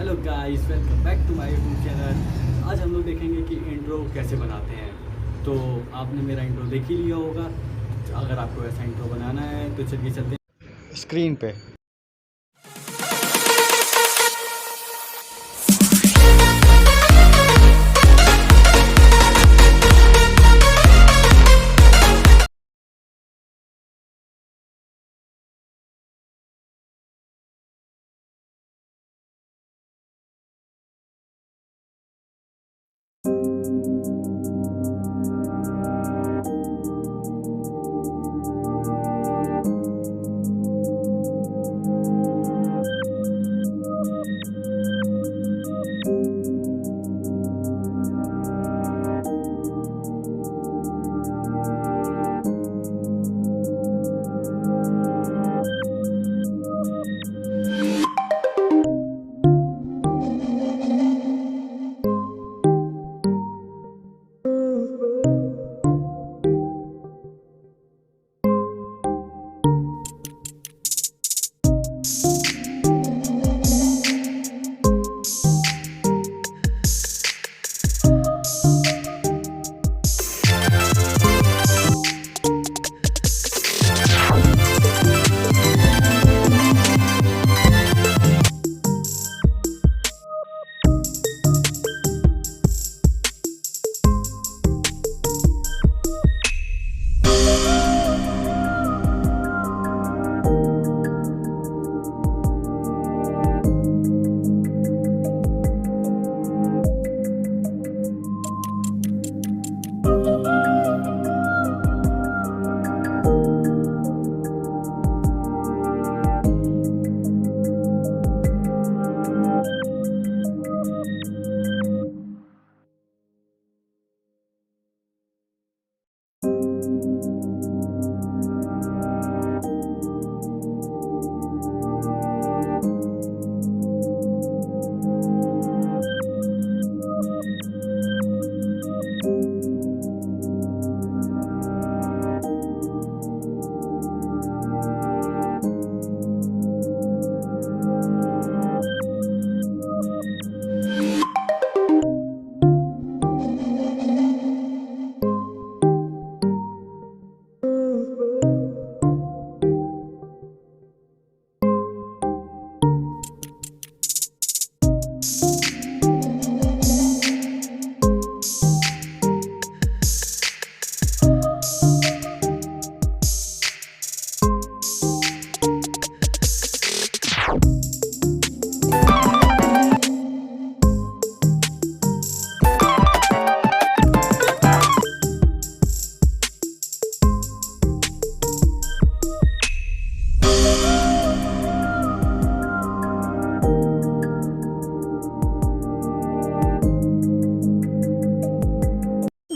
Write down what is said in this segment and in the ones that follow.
Hello guys, welcome back to my YouTube channel. आज हम लोग देखेंगे कि इंट्रो कैसे बनाते हैं। तो आपने मेरा इंट्रो देख ही लिया होगा। अगर आपको ऐसा इंट्रो बनाना है तो चलिए चलते हैं स्क्रीन पे।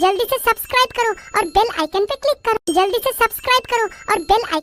जल्दी से सब्सक्राइब करो और बेल आइकन पे क्लिक करो। जल्दी से सब्सक्राइब करो और बेल आइकन